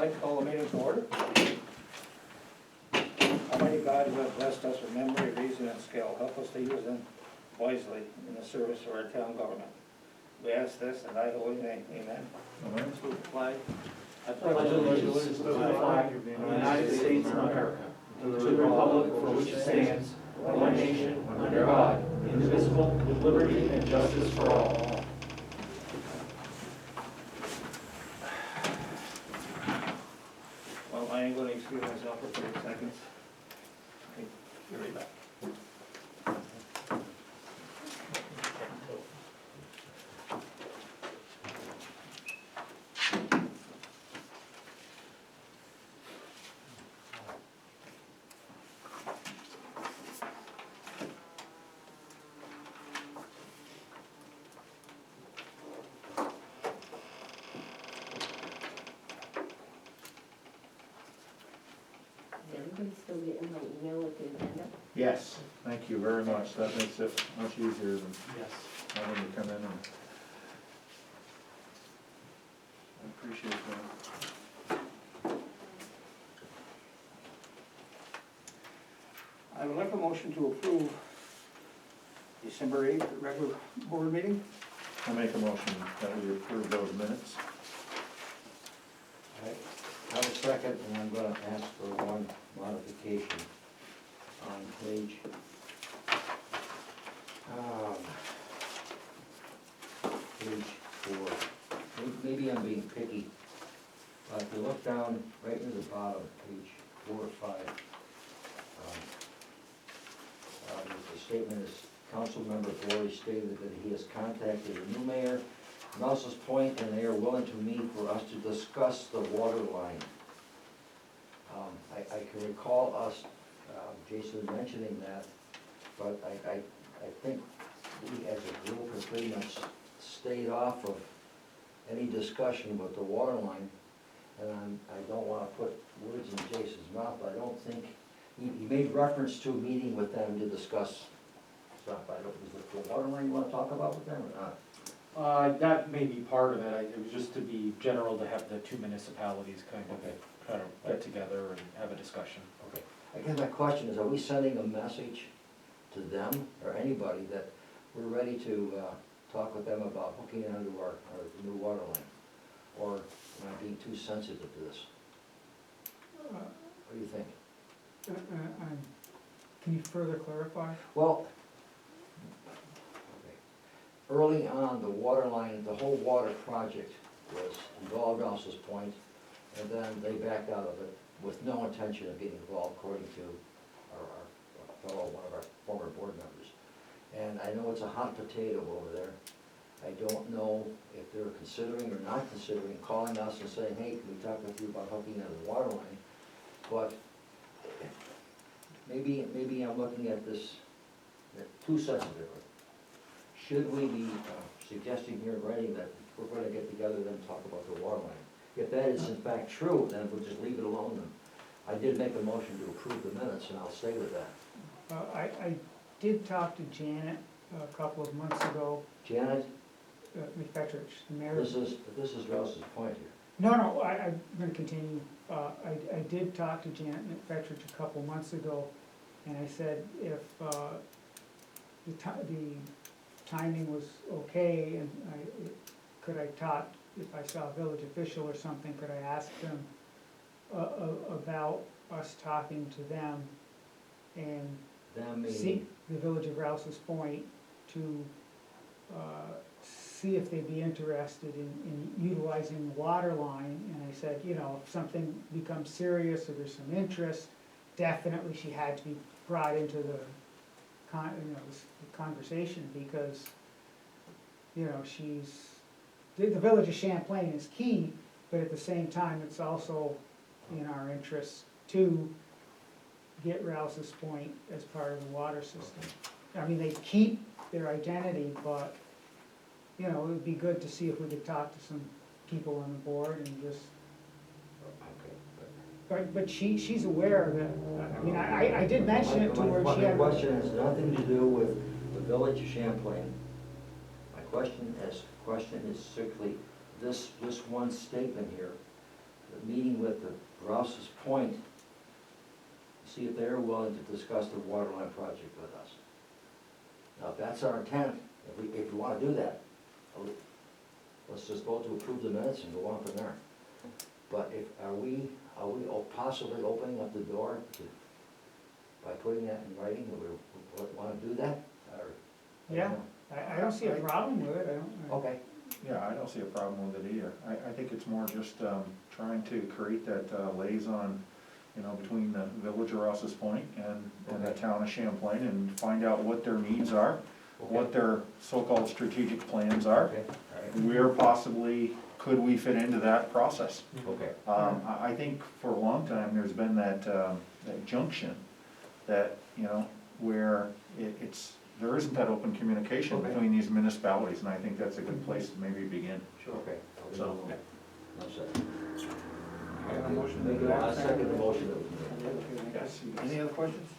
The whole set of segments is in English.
like to call the meeting to order. Almighty God, who has blessed us with memory, reason, and skill, help us to use them wisely in the service of our town government. We ask this in thy holy name, amen. Amen. Salute the flag. I pledge allegiance to the flag of the United States of America, and to the republic for which it stands, one nation, under God, indivisible, with liberty and justice for all. Well, I am going to excuse myself for 30 seconds. Okay, be right back. Everybody's still getting my email with the agenda? Yes, thank you very much. That makes it much easier than Yes. having to come in and. I appreciate that. I would like a motion to approve December 8th regular board meeting. I make a motion that we approve those minutes. I have a second, and I'm gonna ask for one modification on page, page 4. Maybe I'm being picky, but if you look down right near the bottom, page 4 or 5, the statement is, council member Glory stated that he has contacted the new mayor, Rouse's Point, and they are willing to meet for us to discuss the water line. I can recall us, Jason mentioning that, but I think we as a group have pretty much stayed off of any discussion about the water line. And I don't wanna put words in Jason's mouth, but I don't think, he made reference to a meeting with them to discuss stuff. I don't, is it the water line you wanna talk about with them or not? That may be part of it. It was just to be general to have the two municipalities kind of get together and have a discussion. Okay. I guess my question is, are we sending a message to them or anybody that we're ready to talk with them about hooking onto our new water line? Or am I being too sensitive to this? What do you think? Can you further clarify? Well, okay. Early on, the water line, the whole water project was involved Rouse's Point, and then they backed out of it with no intention of getting involved, according to our fellow, one of our former board members. And I know it's a hot potato over there. I don't know if they're considering or not considering calling us and saying, hey, can we talk with you about hooking on the water line? But maybe I'm looking at this too sensitively. Should we be suggesting here in writing that we're going to get together and talk about the water line? If that is in fact true, then we'll just leave it alone. And I did make a motion to approve the minutes, and I'll stay with that. I did talk to Janet a couple of months ago, Janet, McFetrich, the mayor. this is Rouse's Point here. No, I'm gonna continue. I did talk to Janet McFetrich a couple months ago, and I said if the timing was okay, and could I talk, if I saw a village official or something, could I ask them about us talking to them and Them meaning, seek the village of Rouse's Point to see if they'd be interested in utilizing the water line. And I said, you know, if something becomes serious or there's some interest, definitely she had to be brought into the conversation, because, you know, the village of Champlain is key, but at the same time, it's also in our interest to get Rouse's Point as part of the water system. I mean, they keep their identity, but, you know, it would be good to see if we could talk to some people on the board and just, okay. but she's aware of it. I mean, I did mention it to her, My she had. question has nothing to do with the village of Champlain. My question is strictly this one statement here, meeting with the Rouse's Point, see if they're willing to discuss the water line project with us. Now, if that's our intent, if we wanna do that, let's just vote to approve the minutes and go on from there. But are we possibly opening up the door to, by putting that in writing, that we wanna do that, or? I don't Yeah. know. I don't see a problem with it, I don't. Okay, Yeah, I don't see a problem with it either. I think it's more just, trying to create that liaison, you know, between the village of Rouse's Point and the Okay. town of Champlain, and find out what their needs are, what their so-called strategic plans are. okay, all right, Where possibly could we fit into that process? okay. I think for a long time, there's been that junction that, you know, where there isn't that open communication Okay. between these municipalities, and I think that's a good place to maybe begin. Sure. Okay. So- No second. I have a motion. I second the motion that was made. Yes. Any other questions?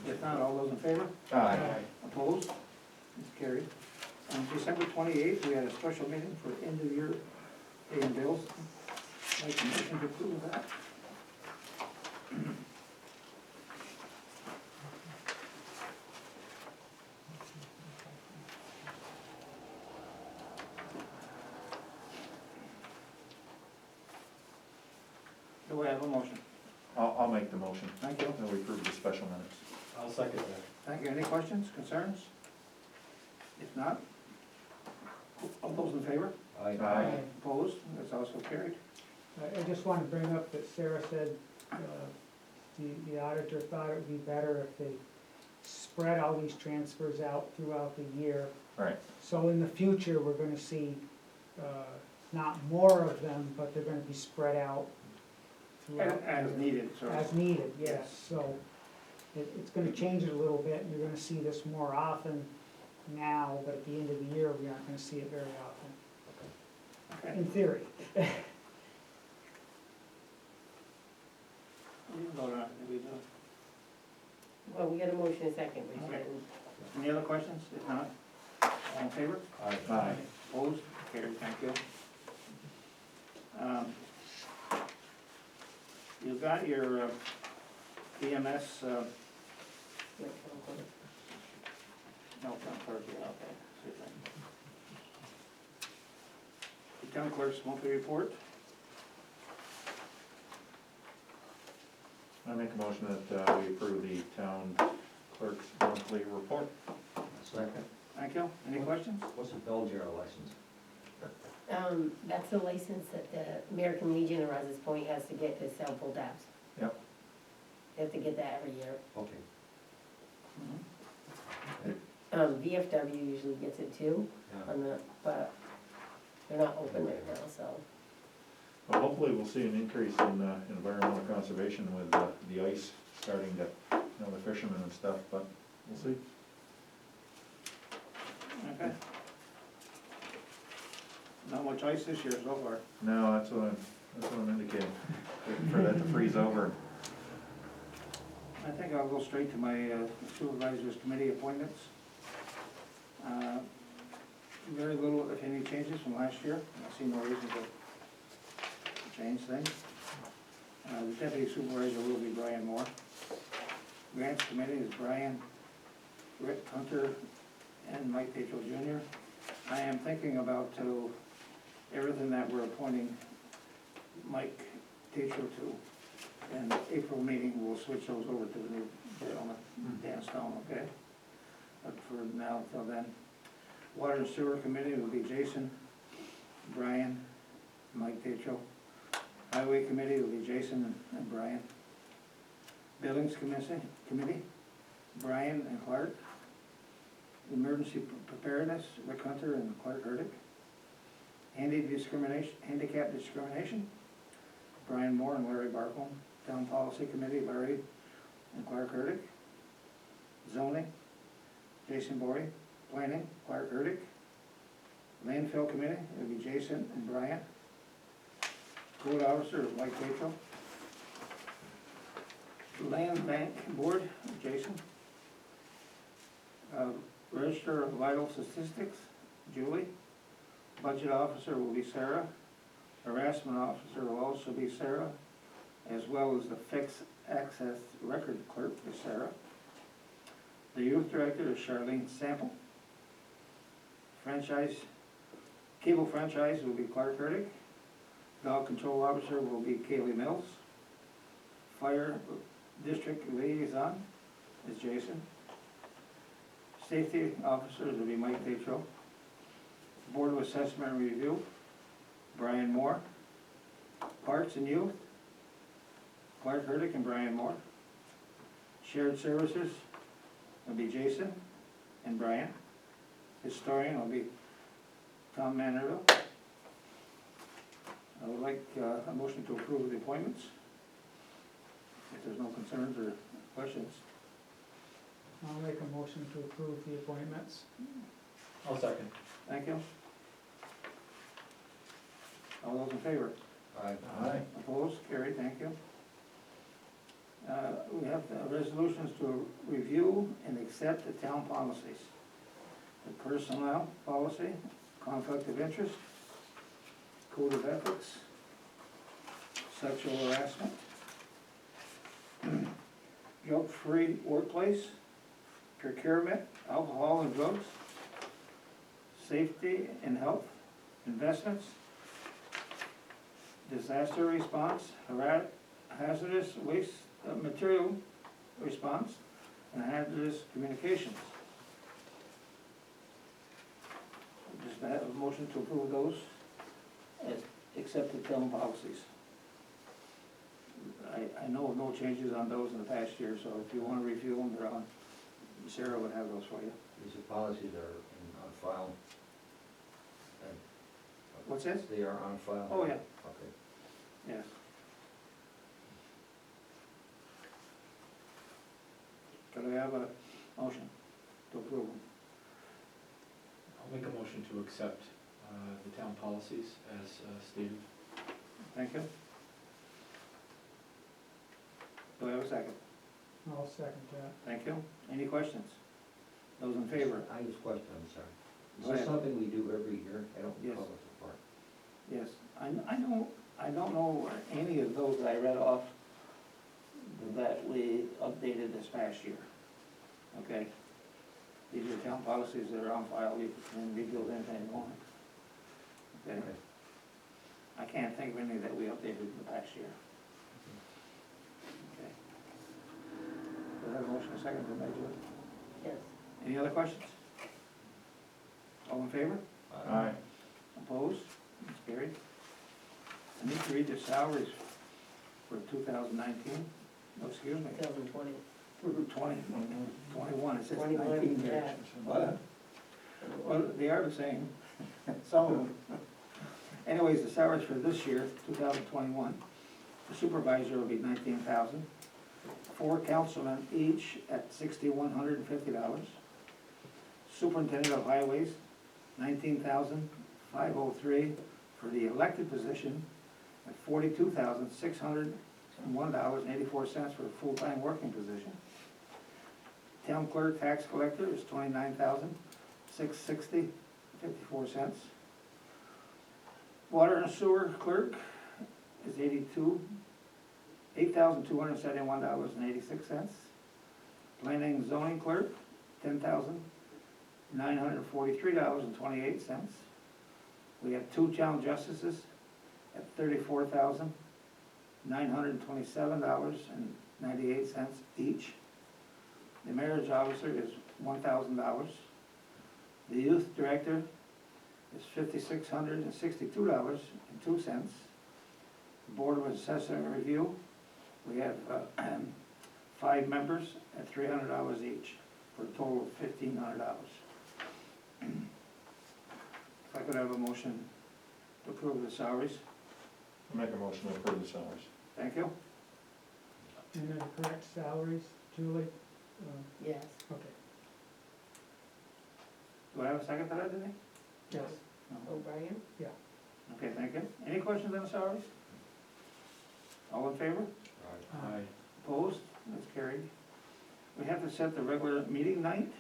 If not, all those in favor? Aye. Opposed? It's carried. On December 28th, we had a special meeting for end of year pay and bills. Make a motion to approve that. Do I have a motion? I'll make the motion. Thank you. That we approve the special minutes. I'll second that. Thank you. Any questions, concerns? If not, all those in favor? Aye. Opposed? That's also carried. I just want to bring up that Sarah said, the auditor thought it would be better if they spread all these transfers out throughout the year. Right. So in the future, we're gonna see, not more of them, but they're gonna be spread out throughout. the As year. needed, sir. As needed, yes, so it's gonna change it a little bit, and you're gonna see this more often now, but at the end of the year, we aren't gonna see it very often, Okay. in theory. We can vote on it. Did we do it? Well, we got a motion, a second, we Okay. didn't. Any other questions? If not, all in favor? Aye. Opposed? Carried, thank you. You've got your EMS, no, town clerk, yeah, okay. Super. The town clerk's monthly report. I make a motion that we approve the town clerk's monthly report. Second. Thank you. Any questions? What's a Belgian license? That's the license that the American Legion of Rouse's Point has to get to sell pull tabs. Yep. They have to get that every year. Okay. VFW usually gets it too, but they're not open right now, so. Well, hopefully we'll see an increase in environmental conservation with the ice starting to, you know, the fishermen and stuff, but we'll see. Okay. Not much ice this year so far. No, that's what I'm indicating, waiting for that to freeze over. I think I'll go straight to my supervisors committee appointments. Very little, if any, changes from last year. I see no reason to change things. The deputy supervisor will be Brian Moore. Grants committee is Brian, Rick Hunter, and Mike Tatro Jr. I am thinking about everything that we're appointing Mike Tatro to. And April meeting, we'll switch those over to the new gentleman, Dan Stone, okay? But for now, till then. Water and Sewer Committee will be Jason, Brian, Mike Tatro. Highway Committee will be Jason and Brian. Buildings Committee, Brian and Clark. Emergency Preparedness, Rick Hunter and Clark Hurdick. Handicap Discrimination, Brian Moore and Larry Barkholm. Town Policy Committee, Larry and Clark Hurdick. Zoning, Jason Bory. Planning, Clark Hurdick. Landfill Committee, it'll be Jason and Brian. Code Officer, Mike Tatro. Land Bank Board, Jason. Register of Vital Statistics, Julie. Budget Officer will be Sarah. Harassment officer will also be Sarah, as well as the fixed access record clerk is Sarah. The youth director is Charlene Sample. Cable franchise will be Clark Hurdig. Dog control officer will be Kaylee Mills. Fire district liaison is Jason. Safety officers will be Mike Tetro. Board of Assessment and Review, Brian Moore. Parks and Youth, Clark Hurdig and Brian Moore. Shared Services will be Jason and Brian. Historian will be Tom Manorville. I would like a motion to approve the appointments. If there's no concerns or questions. I'll make a motion to approve the appointments. I'll second. Thank you. All those in favor? Aye. Opposed? Carried, thank you. We have the resolutions to review and accept the town policies. The personnel policy, conflict of interest, code of ethics, sexual harassment, guilt-free workplace, procurement, alcohol and drugs, safety and health, investments, disaster response, hazardous waste material response, and hazardous communications. Just have a motion to approve those as accepted town policies. I know no changes on those in the past year, so if you want to review them, they're on. Sarah would have those for you. These policies are on file. And What's this? they are on file? Oh, yeah, Okay. yes. Could I have a motion to approve them? I'll make a motion to accept the town policies as stated. Thank you. Do I have a second? I'll second that. Thank you. Any questions? Those in favor? I have a question, I'm sorry. Is Go this ahead. something we do every year? I don't Yes. recall it before. Yes. I don't know any of those that I read off that we updated this past year. Okay? These are town policies that are on file, you can review them anytime you want. Okay? Okay. I can't think of any that we updated in the past year. Okay. Do I have a motion a second to Julie? Yes. Any other questions? All in favor? Aye. Opposed? That's carried. I need to read the salaries for 2019. No, excuse me, 2020. for 21, it says 21, 19 there. yeah. What? Well, they are the same, some of them. Anyways, the salaries for this year, 2021, the supervisor will be $19,000. 4 councilmen each at $6,150. Superintendent of highways, $19,503 for the elected position, and $42,601.84 for a full-time working position. Town clerk tax collector is $29,660.54. Water and sewer clerk is $8,271.86. Planning and zoning clerk, $10,943.28. We have 2 town justices at $34,927.98 each. The marriage officer is $1,000. The youth director is $5,662.02. Board of Assessment Review, we have 5 members at $300 each, for a total of $1,500. If I could have a motion to approve the salaries. I'll make a motion to approve the salaries. Thank you. And then the correct salaries, Julie? Yes. Okay. Do I have a second to that, Denny? Yes. No. O'Brien? Okay, thank you. Any questions on the salaries? All in favor? Aye. Opposed? That's carried. We have to set the regular meeting night.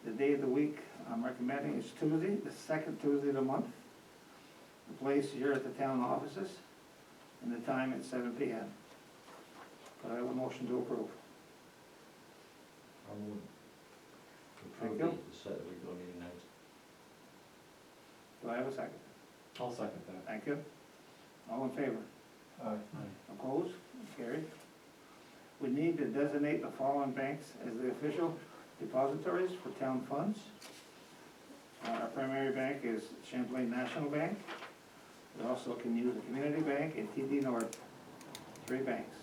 The day of the week I'm recommending is Tuesday, the 2nd Tuesday of the month. the place here at the town offices, and the time at 7 p.m. Could I have a motion to approve? I would Thank approve you. the set of regular meeting nights. Do I have a second? I'll second that. Thank you. All in favor? Aye. Opposed? Carried. We need to designate the following banks as the official depositories for town funds. Our primary bank is Champlain National Bank. We also can use the Community Bank and TD North, 3 banks.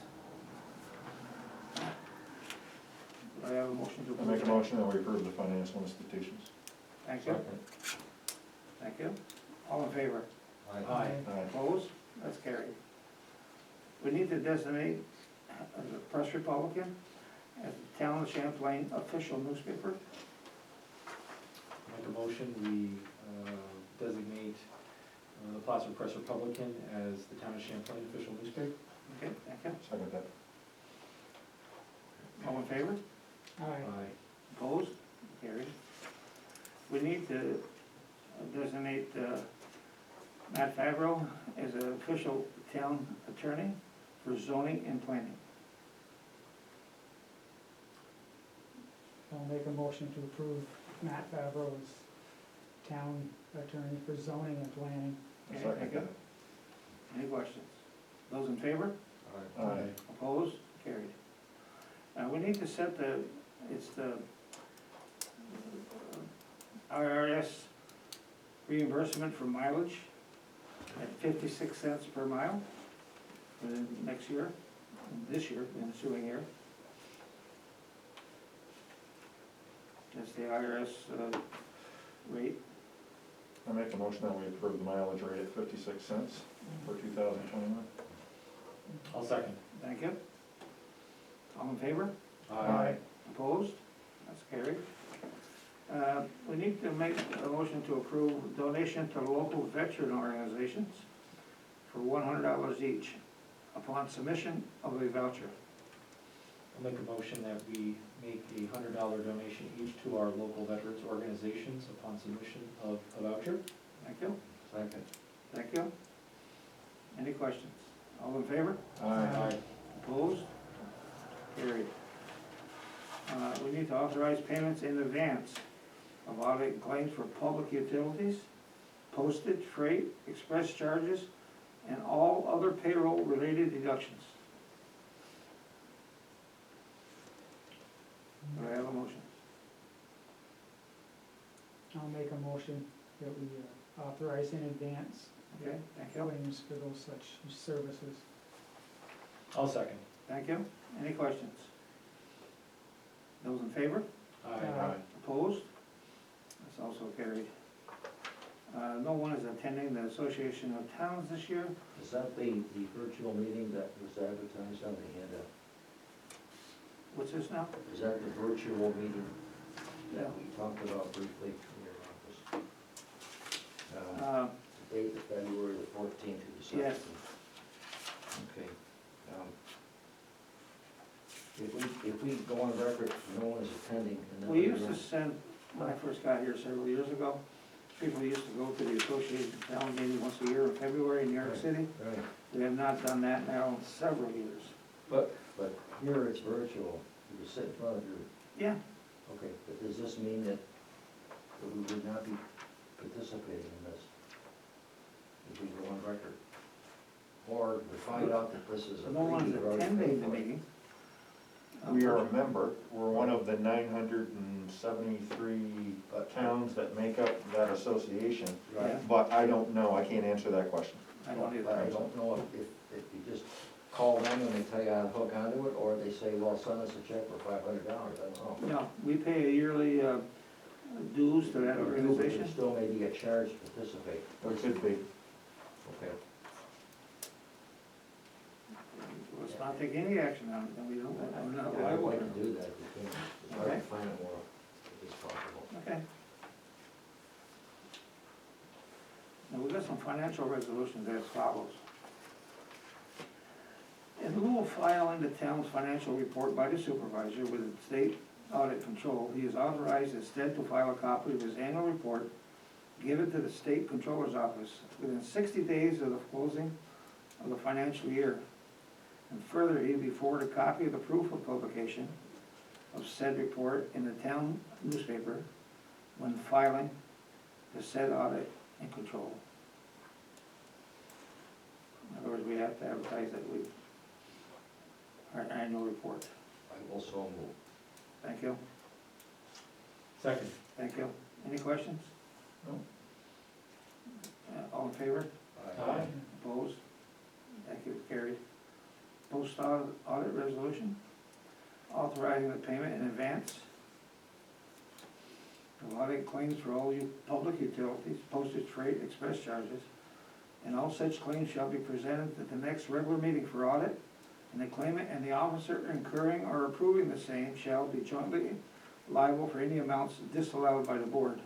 Do I have a motion to I approve? make a motion that we approve the financial institutions. Thank you. Thank you. All in favor? Aye. Aye. Opposed? That's carried. We need to designate the Press Republican as the town of Champlain official newspaper. Make a motion, we designate the Placer Press Republican as the town of Champlain official newspaper. Okay, thank you. Second that. All in favor? Aye. Opposed? Carried. We need to designate Matt Favreau as an official town attorney for zoning and planning. I'll make a motion to approve Matt Favreau as town attorney for zoning and planning. I Okay, second thank you. that. Any questions? Those in favor? Aye. Opposed? Carried. We need to set it's the IRS reimbursement for mileage at 56 cents per mile for the next year, this year, the ensuing year. That's the IRS rate. I make a motion that we approve the mileage rate at 56 cents for 2021. I'll second. Thank you. All in favor? Aye. Opposed? That's carried. We need to make a motion to approve donation to local veteran organizations for $100 each upon submission of a voucher. I'll make a motion that we make a $100 donation each to our local veterans organizations upon submission of a voucher. Thank you. Second. Thank you. Any questions? All in favor? Aye. Opposed? Carried. We need to authorize payments in advance of audit claims for public utilities, postage, freight, express charges, and all other payroll-related deductions. Do I have a motion? I'll make a motion that we authorize in advance Okay, thank you. claims for those such services. I'll second. Thank you. Any questions? Those in favor? Aye. Opposed? That's also carried. No one is attending the Association of Towns this year. Is that the virtual meeting that was advertised on the handout? What's this now? Is that the virtual meeting Yeah. that we talked about briefly in your office? The date of February the 14th to the 17th? Yes. Okay. If we go on record, no one is attending, and then. We used to send, when I first got here several years ago, people used to go to the Association of Town meeting once a year in February in New York Right. City. Right, We have not done that now in several years. but here it's virtual, you sit in front of your, Yeah, okay, but does this mean that we would not be participating in this? If we go on record? Or we find out that this is a. no one is fee, we're already attending paying the for it. meeting. We are a member, we're one of the 973 towns that make up that association, Right. but I don't know, I can't answer that question. I don't But I either. don't know if you just call them and they tell you how to hook onto it, or they say, well, send us a check for $500, I don't know. No, we pay a yearly dues to that There organization. still may be a charge to participate. It could be. Okay. Let's not take any action on it, then we don't, I'm not I'd liable. like to do that, if we can. It's hard Okay. to find it more, if it's possible. Okay. Now, we've got some financial resolutions as follows. In lieu of filing the town's financial report by the supervisor with the state audit control, he is authorized instead to file a copy of his annual report give it to the state controller's office within 60 days of the closing of the financial year. And further, he be forwarded a copy of the proof of publication of said report in the town newspaper when filing the said audit and control. In other words, we have to advertise that our annual report. I also move. Thank you, Second. thank you. Any questions? No. All in favor? Aye. Opposed? Thank you, carried. Post audit resolution, authorizing the payment in advance of audit claims for all public utilities, postage, freight, express charges, and all such claims shall be presented at the next regular meeting for audit, and the claimant and the officer incurring or approving the same shall be jointly liable for any amounts disallowed by the board.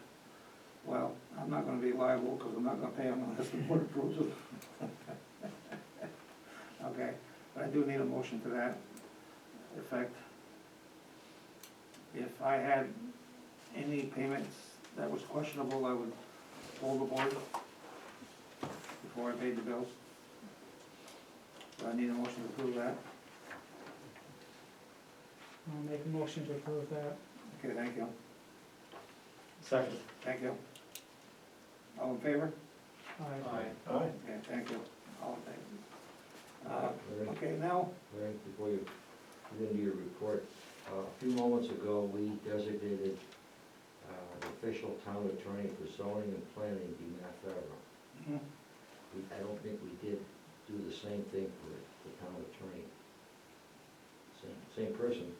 Well, I'm not gonna be liable, because I'm not gonna pay them unless the board approves them. Okay, but I do need a motion to that effect. If I had any payments that was questionable, I would hold the board before I paid the bills. So I need a motion to approve that. I'll make a motion to approve that. Okay, thank you, Second. thank you. All in favor? Aye. Aye. Okay, thank you, all in favor. Larry, Okay, now, Larry, before you get into your report, a few moments ago, we designated the official town attorney for zoning and planning to be Matt Favreau. I don't think we did do the same thing for the town attorney. Same person.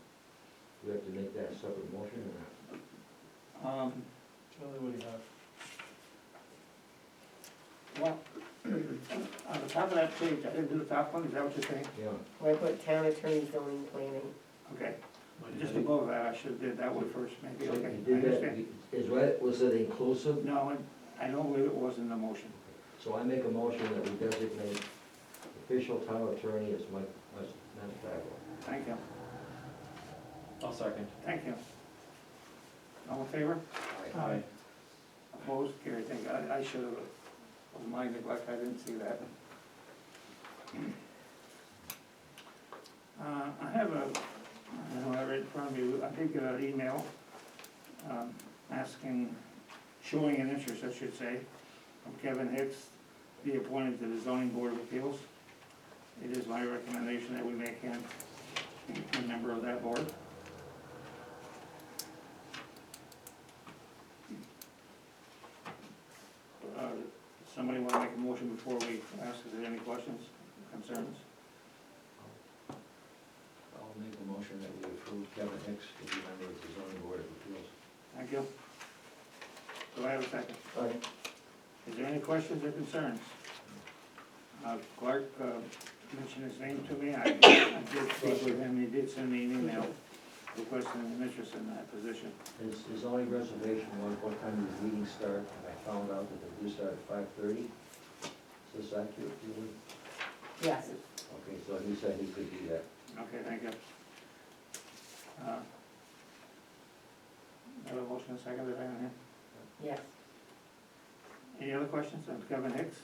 Do we have to make that a separate motion or not? Charlie, what do you have? well, on the top of that page, I didn't do the top one, is that what you're saying? Yeah. I put town attorney zoning planning. Okay, just above that, I should have did that one first, maybe, So okay, you I did understand. that, is right, was it inclusive? No, I don't believe it was in the motion. So I make a motion that we designate official town attorney as Matt Favreau. Thank you, I'll second. thank you. All in favor? Aye. Opposed? Carried, thank you. I should have, was my neglect, I didn't see that. I have a, I don't have it in front of me, I did get an email, asking, showing an interest, I should say, from Kevin Hicks, to be appointed to the zoning board of appeals. It is my recommendation that we make him a member of that board. Somebody wanna make a motion before we ask if there's any questions, concerns? I'll make a motion that we approve Kevin Hicks to be member of the zoning board of appeals. Thank you. Do I have a second? Second. Is there any questions or concerns? Clerk mentioned his name to me, I did speak with him, he did send me an email requesting an interest in that position. His only reservation was what time his meetings start, and I found out that they do start at 5:30. Is this accurate, Julie? Yes. Okay, so he said he could do that. Okay, thank you. Have a motion and a second, is that in here? Yes. Any other questions on Kevin Hicks?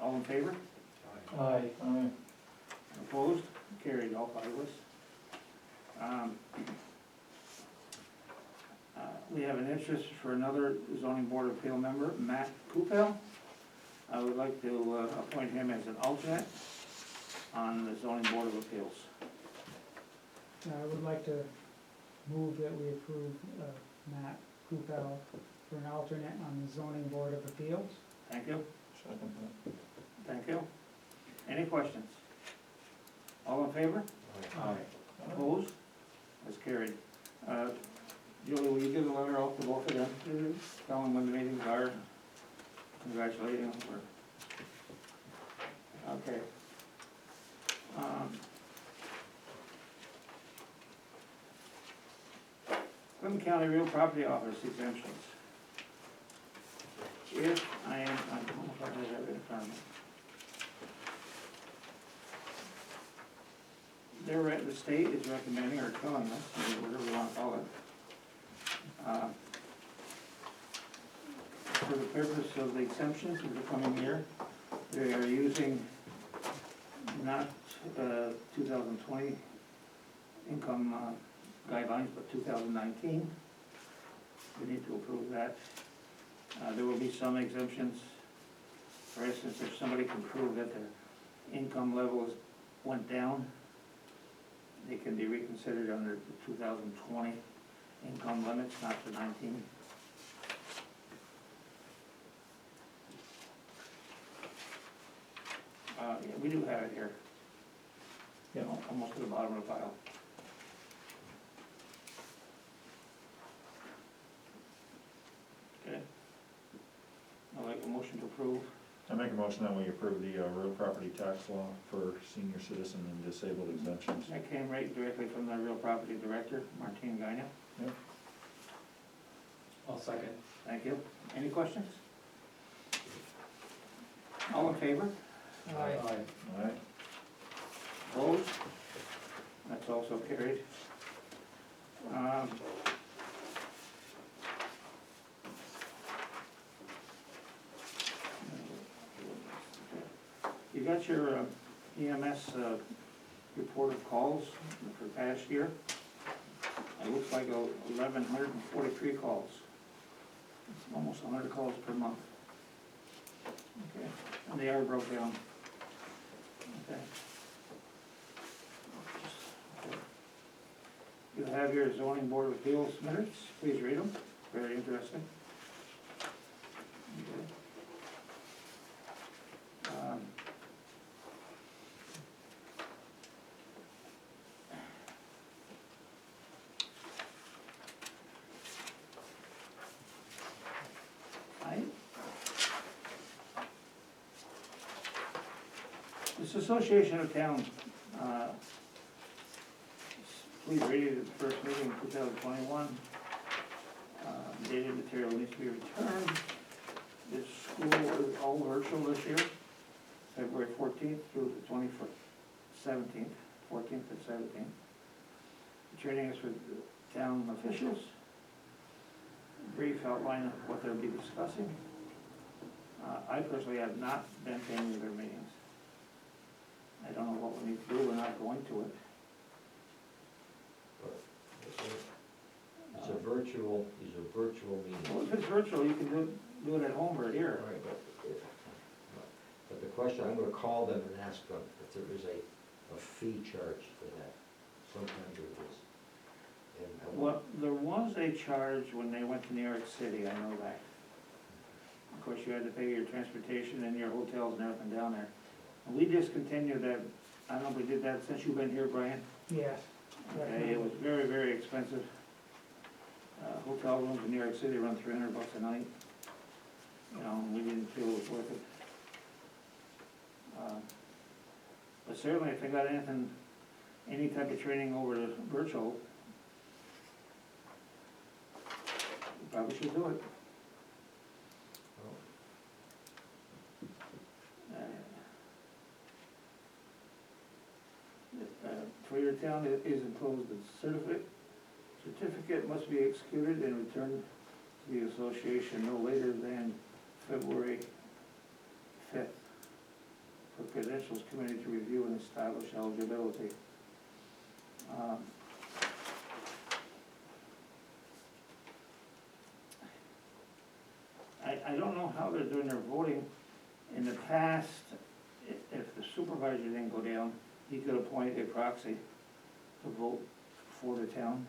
All in favor? Aye. Aye. Opposed? Carried, all five of us. We have an interest for another zoning board of appeal member, Matt Kupel. I would like to appoint him as an alternate on the zoning board of appeals. I would like to move that we approve Matt Kupel for an alternate on the zoning board of appeals. Thank you, Second that. thank you. Any questions? All in favor? Aye. Opposed? That's carried. Julie, will you give a letter out to both of them? Tell them when the meetings are, congratulating them for. Okay. Clinton County Real Property Office exemptions. If I don't know if I have it in front of me. The state is recommending or telling us, whatever you wanna call it, for the purpose of the exemptions for the coming year. They are using not 2020 income guidelines, but 2019. We need to approve that. There will be some exemptions. For instance, if somebody can prove that their income levels went down, they can be reconsidered under the 2020 income limits, not the 19. Yeah, we do have it here. You know, almost to the bottom of the file. Okay. I'd like a motion to approve. I make a motion that we approve the real property tax law for senior citizen and disabled exemptions. That came right directly from the real property director, Martine Gaina. Yep. I'll second. Thank you. Any questions? All in favor? Aye. All right, Opposed? That's also carried. You got your EMS report of calls for past year. It looks like 1,143 calls. It's almost 100 calls per month. Okay, and they are broke down. Okay. You have your zoning board of appeals minutes, please read them, very interesting. Okay. This Association of Towns, please read it at the first meeting in 2021. Dated material needs to be returned. This school is all virtual this year, February 14th through the 17th, 14th and 17th. The training is for town officials. Brief outline of what they'll be discussing. I personally have not been to any of their meetings. I don't know what we need to do, we're not going to it. It's a virtual, these are virtual meetings. Well, if it's virtual, you can do it at home or here. Right, but the question, I'm gonna call them and ask them if there is a fee charge for that. Sometimes there is. And I want- Well, there was a charge when they went to New York City, I know that. Of course, you had to pay your transportation and your hotels and everything down there. And we discontinued that, I don't know if we did that since you've been here, Brian. Yes. Okay, it was very, very expensive. Hotel rooms in New York City run $300 a night. You know, we didn't feel it was worth it. But certainly, if they got anything, any type of training over the virtual, we probably should do it. For your town, it is enclosed a certificate must be executed and returned to the association no later than February 5th for credentials committee to review and establish eligibility. I don't know how they're doing their voting. In the past, if the supervisor didn't go down, he could appoint a proxy to vote for the town.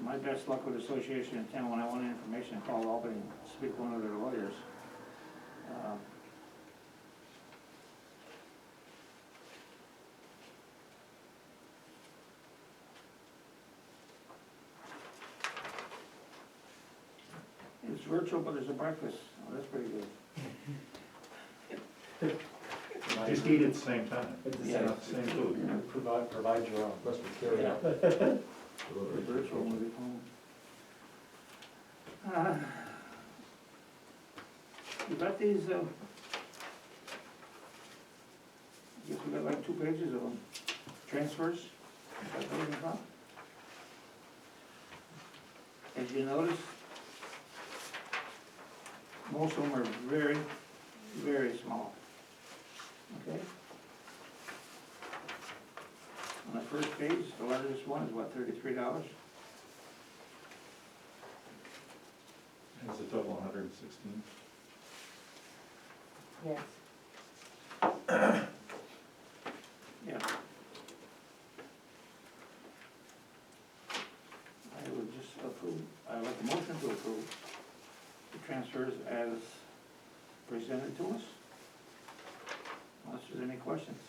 My best luck with Association in town, when I want information, I call Albany and speak to one of their lawyers. It's virtual, but there's a breakfast. Oh, that's pretty good. just eat at the same time. It's the Yeah. Same food. Provide your own. Must be carried out. The virtual will be home. You got these, I guess we got like 2 pages of them, transfers. Got those in front? As you notice, most of them are very, very small, okay? On the first page, the largest one is what, $33? It's a total of 116. Yes. Yeah. I would just approve, I would like a motion to approve the transfers as presented to us. Unless there's any questions.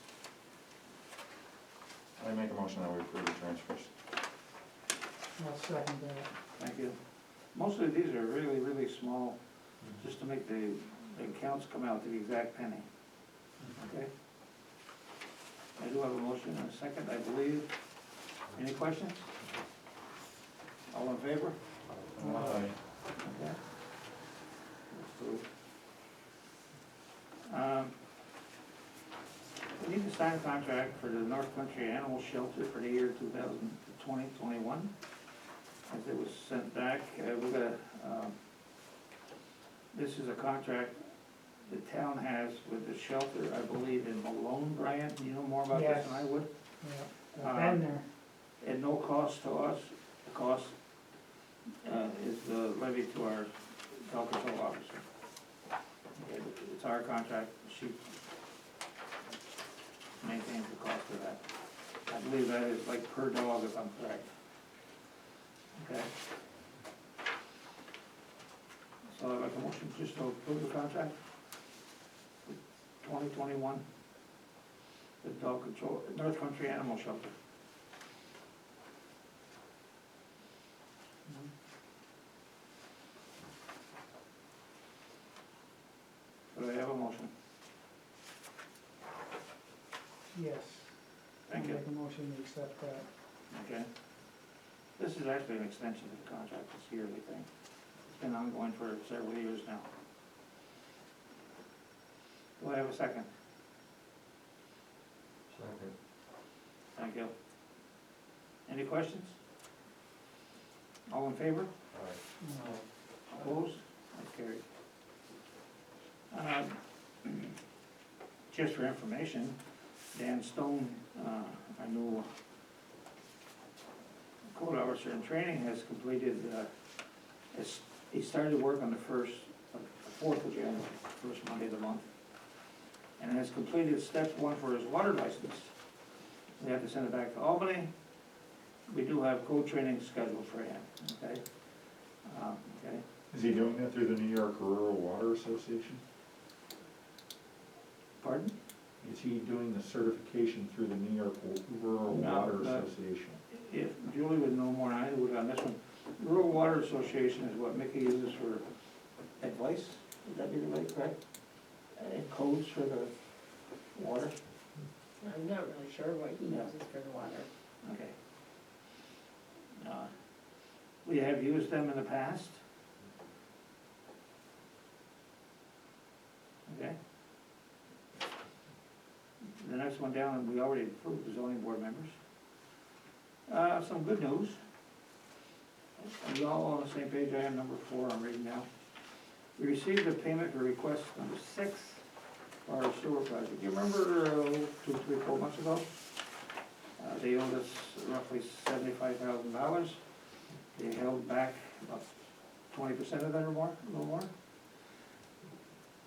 I make a motion that we approve the transfers. I'll second that. Thank you. Mostly these are really, really small, just to make the accounts come out to the exact penny. Okay? I do have a motion and a second, I believe. Any questions? All in favor? Aye. Okay. Approved. We need to sign a contract for the North Country Animal Shelter for the year 2020-21. As it was sent back, we got, this is a contract the town has with the shelter, I believe, in Malone. Brian, do you know more about this than I would? Yeah, I've been there. At no cost to us, the cost is levied to our dog control officer. Okay, it's our contract, she maintains the cost of that. I believe that is like per dog, if I'm correct. Okay. So I'd like a motion just to approve the contract. 2021, the dog control, North Country Animal Shelter. Do I have a motion? Yes. Thank you. Make a motion to accept that. Okay. This is actually an extension of the contract, this yearly thing. It's been ongoing for several years now. Do I have a second? Second. Thank you. Any questions? All in favor? Opposed? That's carried. Just for information, Dan Stone, our new code officer in training, has completed, he started work on the 4th of January, first Monday of the month, and has completed step 1 for his water license. We have to send it back to Albany. We do have code training scheduled for him, okay? Okay. Is he doing that through the New York Rural Water Association? Pardon? Is he doing the certification through the New York Rural No, Water no. Association? If Julie would know more than I would on this one. Rural Water Association is what Mickey uses for advice, would that be the right, correct? And codes for the water? I'm not really sure what he Yeah. uses for the water. Okay. We have used them in the past. Okay. The next one down, we already approved the zoning board members. Some good news. Are you all on the same page? I am number 4, I'm reading now. We received a payment for request number 6 for our sewer project. You remember 2, 3, 4 months ago? They owed us roughly $75,000. They held back about 20% of that or more, a little more.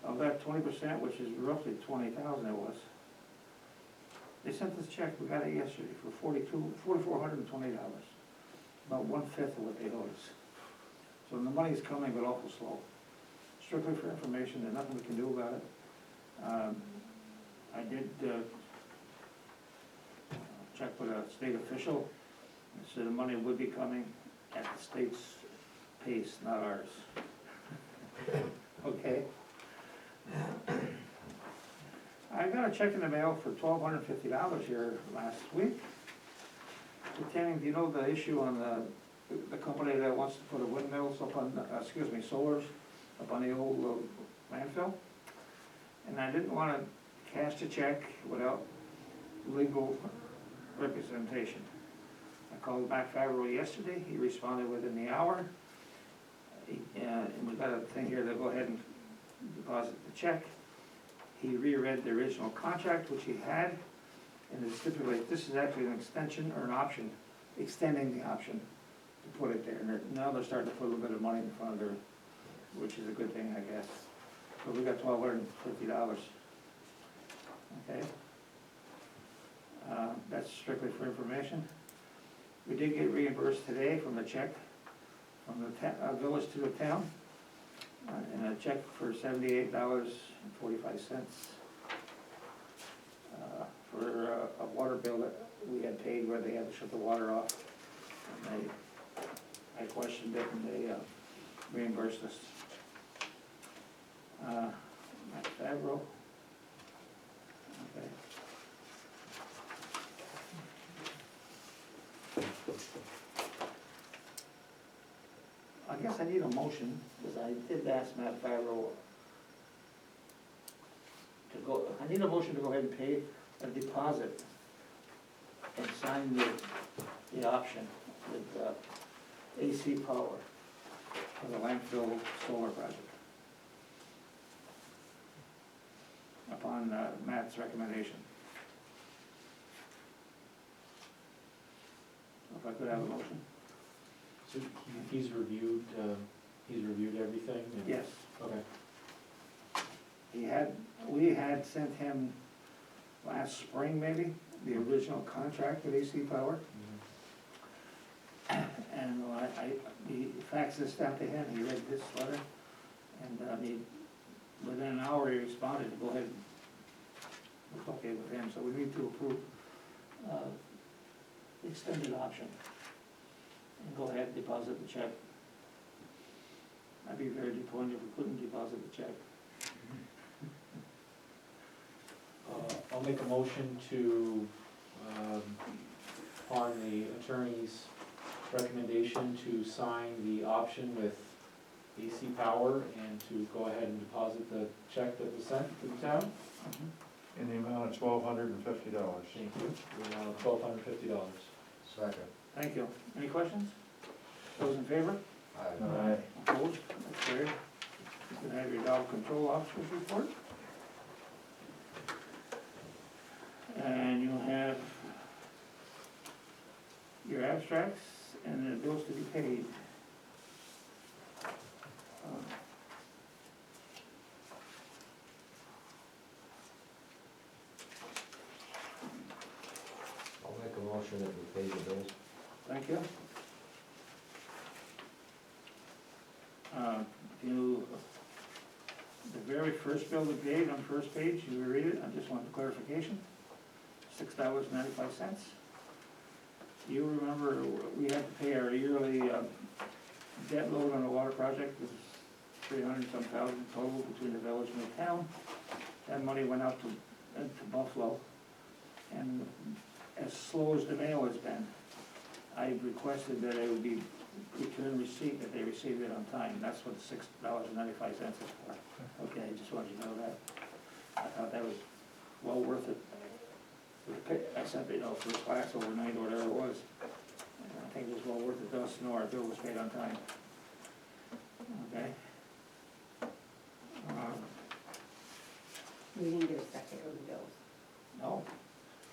Of that 20%, which is roughly 20,000 it was, they sent us a check, we got it yesterday, for $4,420, about 1/5 of what they owed us. So the money's coming, but awful slow. Strictly for information, there's nothing we can do about it. I did check with a state official, and said the money would be coming at the state's pace, not ours. Okay? I got a check in the mail for $1,250 here last week, pertaining, do you know the issue on the company that wants to put a windmills up on, solars up on the old landfill? And I didn't want to cash the check without legal representation. called Matt Favreau yesterday, he responded within the hour. And we got a thing here to go ahead and deposit the check. He reread the original contract, which he had, and it stipulates, this is actually an extension or an option, extending the option to put it there. And now they're starting to put a little bit of money in front of their, which is a good thing, I guess. So we got $1,250. Okay? That's strictly for information. We did get reimbursed today from a check from the village to the town, and a check for $78.45 for a water bill that we had paid where they had to shut the water off. And I questioned it and they reimbursed us. Matt Favreau. Okay. I guess I need a motion, because I did ask Matt Favreau to go, I need a motion to go ahead and pay a deposit and sign the option with AC Power for the landfill solar project. Upon Matt's recommendation. If I could have a motion? So he's reviewed everything? and- Yes. Okay. We had sent him last spring maybe, the original contract with AC Power. And he faxed this down to him, he read this letter, and within an hour he responded to go ahead, it's okay with him, so we need to approve the extended option. And go ahead and deposit the check. I'd be very disappointed if we couldn't deposit the check. I'll make a motion to, upon the attorney's recommendation, to sign the option with AC Power and to go ahead and deposit the check that was sent to the town. In the amount of $1,250. Thank you. $1,250. Second. Thank you. Any questions? Those in favor? Aye. Opposed? That's carried. You can have your dog control officer's report. And you have your abstracts and the bills to be paid. I'll make a motion that we pay the bills. Thank you. The very first bill we paid on the first page, you read it, I just wanted clarification, $6.95. You remember, we had to pay our yearly debt load on the water project, was 300-some thousand total between the village and the town. That money went out to Buffalo, and as slow as the mail has been, I requested that it would be return receipt, that they received it on time. That's what $6.95 is for. Okay, I just wanted you to know that. I thought that was well worth it. I sent it, first class overnight or whatever it was. And I think it was well worth it to us to know our bill was paid on time. Okay? We didn't get a second on the bills. No?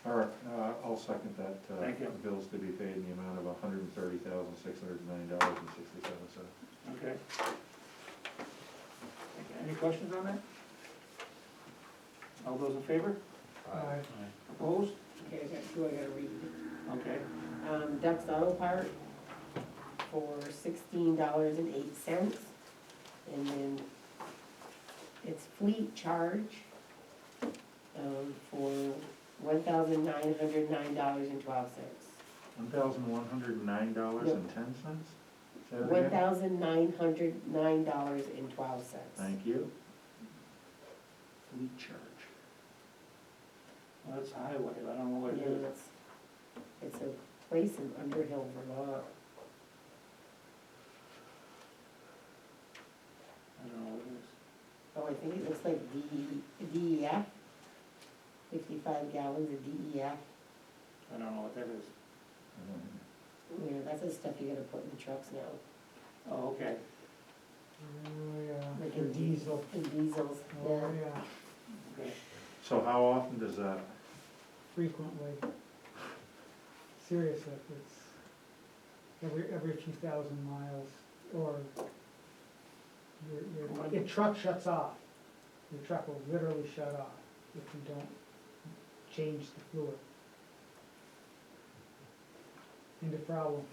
All right, I'll second that. Thank you. Bills to be paid in the amount of $130,609.67. Okay. Any questions on that? All those in favor? Aye. Opposed? Okay, I got two I gotta read. Okay. Ducks Auto Part for $16.08. And then it's fleet charge for $1,909.12. $1,109.10? $1,909.12. Thank you. Fleet charge. Well, that's highway, I don't know what it Yeah, is. it's a place in Underhill, Vermont. I don't know what it is. Oh, I think it looks like DEF, 55 gallons of DEF. I don't know what that is. Yeah, that's the stuff you gotta put in the trucks now, Oh, okay, Oh, yeah, Like your in- diesel, and diesels, oh, yeah. yeah, okay. So how often does that, frequently. Seriously, it's every few thousand miles, or your truck shuts off. Your truck will literally shut off if you don't change the fluid. End of problem.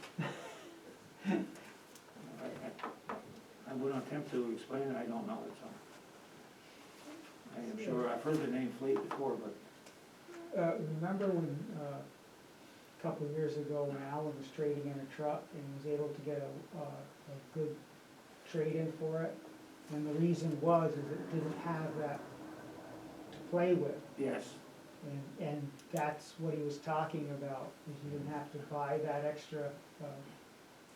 I would attempt to explain it, I don't know it, so. I am sure, I've heard the name Fleet before, but, Remember when, a couple of years ago, when Alan was trading in a truck and was able to get a good trade-in for it? And the reason was, is it didn't have that to play with. yes, And that's what he was talking about, is you didn't have to buy that extra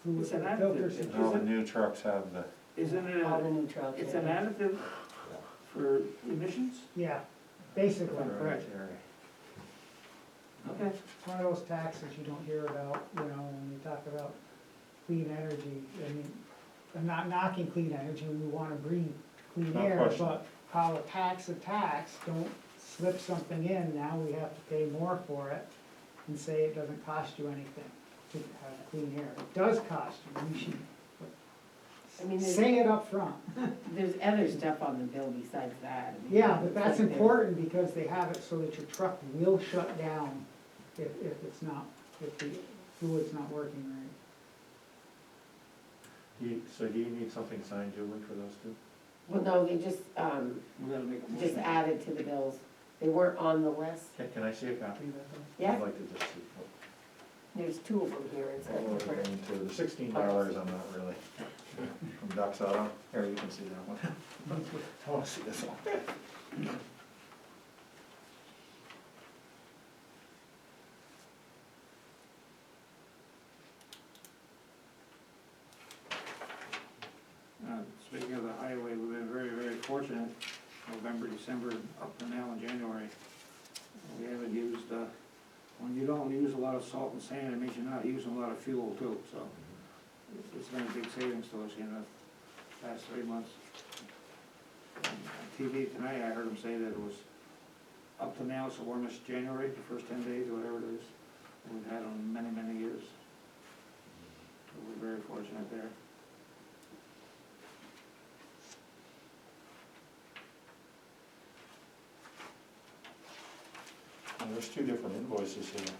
fluid It's for an the additive, filters. isn't all the new trucks have the, isn't it, All the new trucks. it's yeah. an additive for emissions? Yeah, basically. Correct. Okay. It's one of those taxes you don't hear about, you know, when you talk about clean energy. I mean, I'm not knocking clean energy, we wanna breathe clean No air, question. but call a tax, don't slip something in, now we have to pay more for it and say it doesn't cost you anything to have clean air. It does cost you, you I mean, should there's- say it up front. There's other stuff on the bill besides that. I mean, Yeah, but that's it's like important because they have it so that your truck will shut down if it's not, if the fluid's not working right. so do you need something signed, Julie, for those two? Well, no, they just, We gotta make a just motion. added to the bills. They weren't on the list. Can I see a copy of that though? Yeah. I'd like to just see. There's two of them here, it's What we're different. going to, the $16, I'm not really, from Ducks Auto, here, you can see that one. I wanna see this one. Speaking of the highway, we've been very, very fortunate, November, December, up to now in January. We haven't used, when you don't use a lot of salt and sand, it means you're not using a lot of fuel too, so it's been a big savings to us in the past 3 months. On TV tonight, I heard them say that it was, up to now, it's the warmest January, the first 10 days, or whatever it is, we've had in many, many years. So we're very fortunate there. And there's two different invoices here.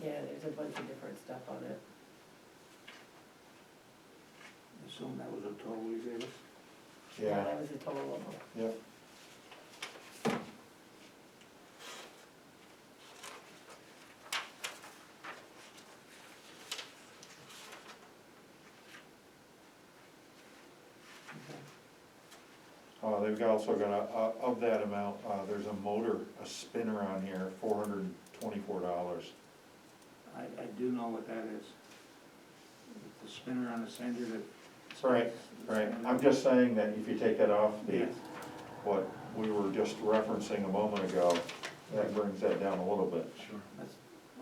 Yeah, there's a bunch of different stuff on it. Assume that was a total we gave us. That was the total of them. Yep. They've also got of that amount, there's a motor, a spinner on here, $424. I do know what that is. It's a spinner on a sander that. Right, right, I'm just saying that if you take that off the, Yes. what we were just referencing a moment ago, that brings that down a little bit. Sure. That's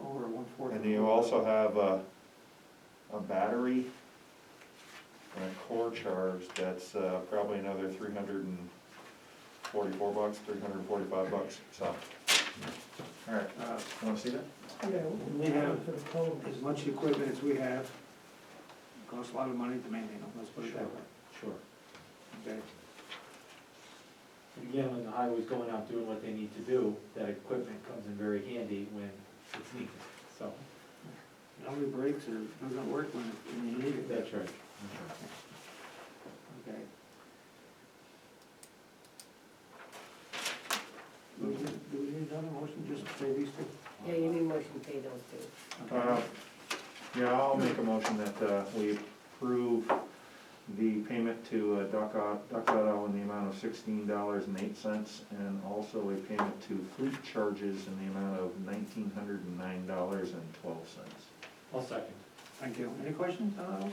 over 1/4. And you also have a battery and a core charge that's probably another $344, $345, so. All right, wanna see that? Yeah, We have for the total. as much equipment as we have, costs a lot of money to maintain them, let's put it that way. Sure. Okay, And again, when the highway's going out doing what they need to do, that equipment comes in very handy when it's needed, so. it only breaks or doesn't work when you need it. That's right. Okay. Do we need another motion just to say these two? Yeah, you need motion to pay those two. Okay. Yeah, I'll make a motion that we approve the payment to Duck Auto in the amount of $16.08, and also a payment to Fleet Charges in the amount of $1,909.12. I'll second. Thank you. Any questions on those?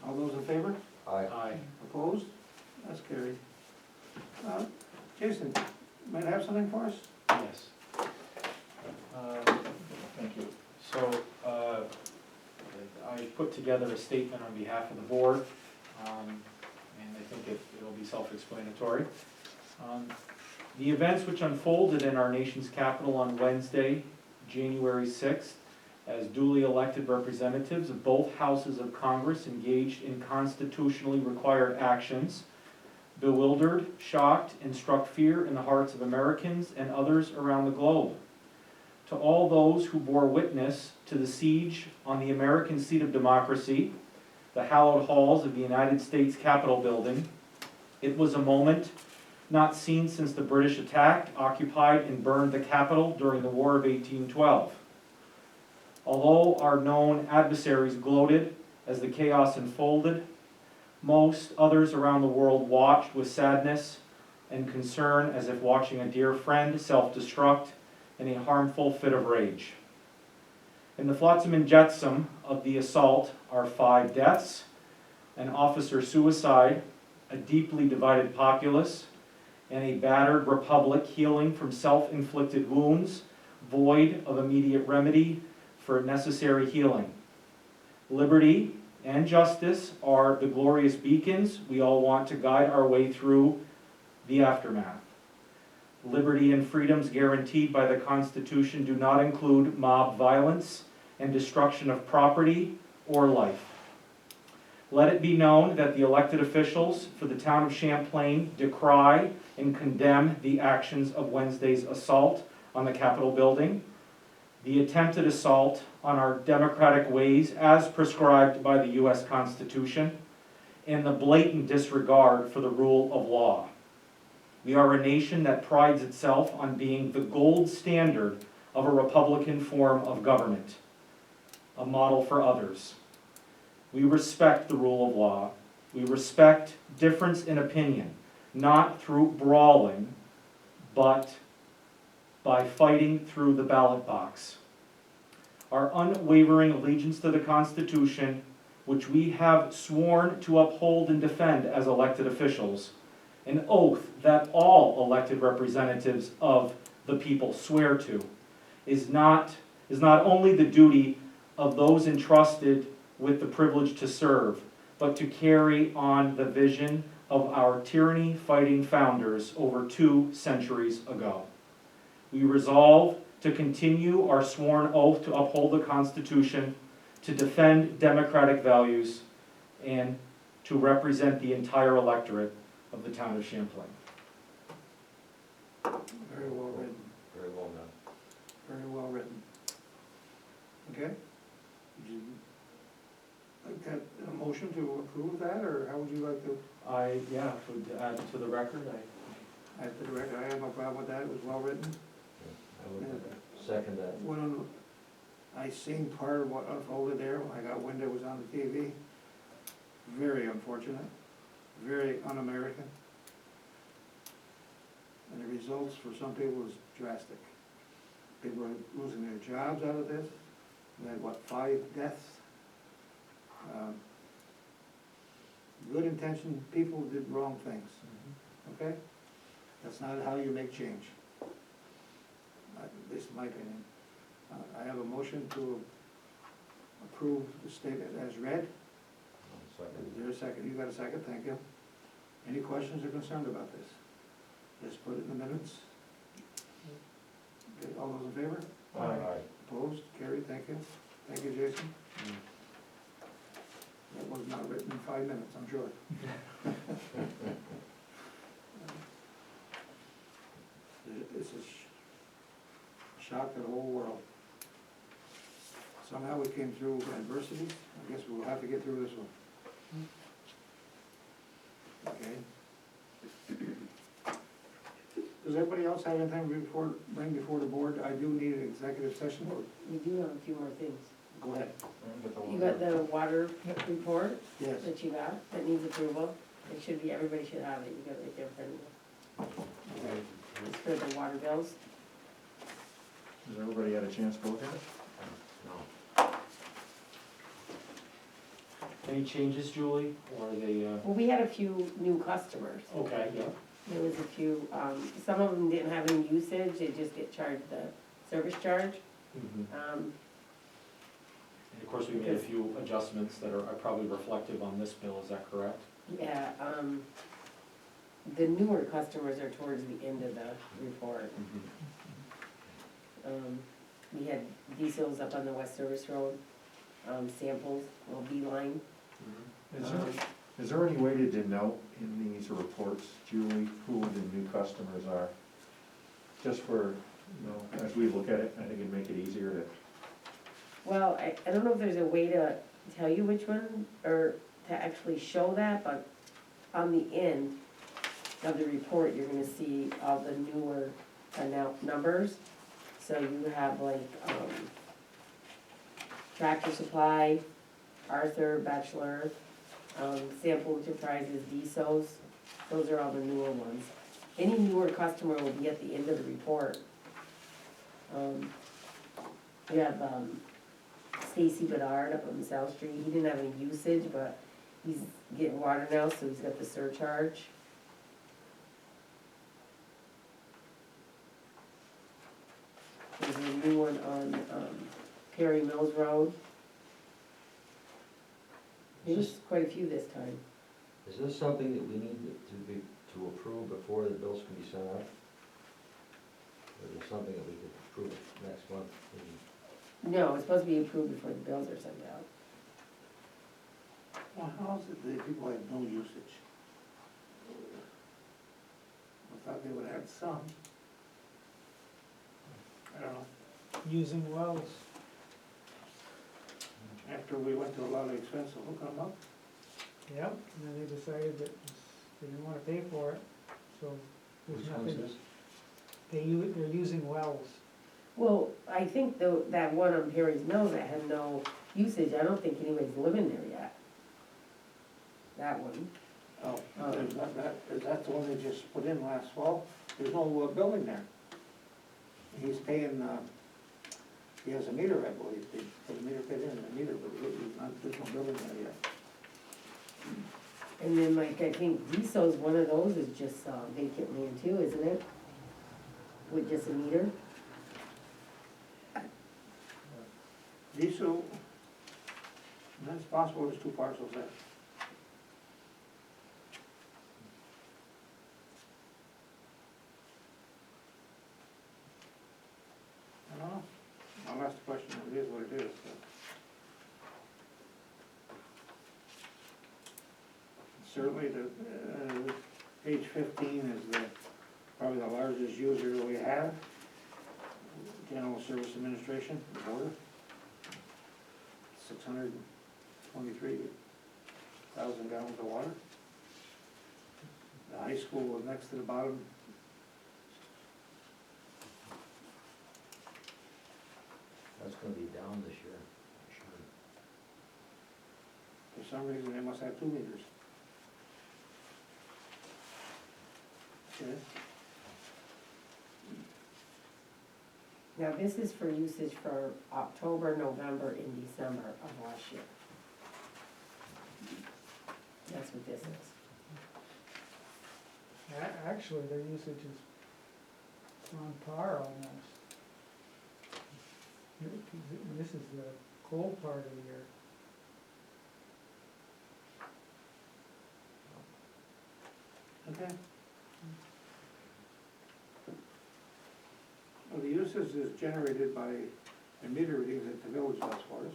All those in favor? Aye. Opposed? That's carried. Jason, might have something for us? Yes. Thank you. So, I've put together a statement on behalf of the board, and I think it'll be self-explanatory. The events which unfolded in our nation's capital on Wednesday, January 6th, as duly elected representatives of both houses of Congress engaged in constitutionally required actions, bewildered, shocked, and struck fear in the hearts of Americans and others around the globe. To all those who bore witness to the siege on the American seat of democracy, the hallowed halls of the United States Capitol building, it was a moment not seen since the British attacked, occupied, and burned the Capitol during the War of 1812. Although our known adversaries gloated as the chaos unfolded, most others around the world watched with sadness and concern as if watching a dear friend self-destruct in a harmful fit of rage. In the flotsam and jetsam of the assault are 5 deaths, an officer suicide, a deeply divided populace, and a battered republic healing from self-inflicted wounds, void of immediate remedy for necessary healing. Liberty and justice are the glorious beacons we all want to guide our way through the aftermath. Liberty and freedoms guaranteed by the Constitution do not include mob violence and destruction of property or life. Let it be known that the elected officials for the town of Champlain decry and condemn the actions of Wednesday's assault on the Capitol building, the attempted assault on our democratic ways as prescribed by the U.S. Constitution, and the blatant disregard for the rule of law. We are a nation that prides itself on being the gold standard of a Republican form of government, a model for others. We respect the rule of law. We respect difference in opinion, not through brawling, but by fighting through the ballot box. Our unwavering allegiance to the Constitution, which we have sworn to uphold and defend as elected officials, an oath that all elected representatives of the people swear to, is not only the duty of those entrusted with the privilege to serve, but to carry on the vision of our tyranny-fighting founders over 2 centuries ago. We resolve to continue our sworn oath to uphold the Constitution, to defend democratic values, and to represent the entire electorate of the town of Champlain. Very well written, Very well done. very well written. Okay? Would you like that, a motion to approve that, or how would you like to Would add to the record, add to the record? I have no problem with that, it was well written. I would second that. I seen part of what unfolded there when I got wind it was on the TV. Very unfortunate, very un-American. And the results for some people was drastic. People are losing their jobs out of this. We had, 5 deaths? Good intentioned people did wrong things, okay? That's not how you make change. This is my opinion. I have a motion to approve the statement as read. Second. Is there a second? You got a second? Thank you. Any questions or concerns about this? Let's put it in the minutes. Okay, all those in favor? Aye. Opposed? Carried, thank you. Thank you, Jason. That was not written in 5 minutes, I'm sure. This is shock to the whole world. Somehow we came through adversity. I guess we'll have to get through this one. Okay. Does everybody else have anything bring before the board? I do need an executive session. We do have a few more things. Go ahead. You got the water report Yes. that you got, that needs approval. It should be, everybody should have it, you got it right there in front of you. Okay. It's for the water bills. Has everybody had a chance to look at it? No. Any changes, Julie, or are they, Well, we had a few new customers. okay, yeah. There was a few, some of them didn't have any usage, they just get charged the service charge. Mhm. And of course, we made a few adjustments that are probably reflective on this bill, is that correct? Yeah, the newer customers are towards the end of the report. We had diesels up on the West Service Road, samples, well, Beeline. Is there any way to denote in these reports, Julie, who the new customers are? Just for, as we look at it, I think it'd make it easier to, Well, I don't know if there's a way to tell you which one, or to actually show that, but on the end of the report, you're gonna see all the newer numbers. So you have like, Tractor Supply, Arthur, Bachelor, Sample, which comprises Diesels, those are all the newer ones. Any newer customer will be at the end of the report. You have, Stacy Bedard up on South Street, he didn't have any usage, but he's getting water now, so he's got the surcharge. There's a new one on, Perry Mills Road. There's quite a few this time. Is this something that we need to approve before the bills can be sent out? Or is it something that we could approve next month? maybe? No, it's supposed to be approved before the bills are sent out. Well, how is it that people have no usage? I thought they would have some. I don't know. Using wells. After we went to a lot of expense to hook them up, Yep, and then they decided that they didn't wanna pay for it, so there's Which one's nothing. this? They're using wells. Well, I think that one on Perry's Mills that had no usage, I don't think anybody's living there yet. That one. oh, is that the one they just put in last fall? There's no building there. He's paying, he has a meter, I believe, they put a meter pit in, a meter, but there's no building there yet. And then like, I think Diesel's one of those is just vacant land too, isn't it? With just a meter? Diesel, it's possible there's two parcels there. I don't know, I'll ask the question, it is what it is, so. Certainly the, page 15 is probably the largest user that we have. General Service Administration, the border. 623,000 gallons of water. The high school was next to the bottom. That's gonna be down this year, for sure. For some reason, they must have 2 meters. Okay. Now, this is for usage for October, November, and December of last year. That's what this is. Actually, their usage is on par almost. This is the cold part of the year. Okay. Well, the usage is generated by the meter readings that the village does for us.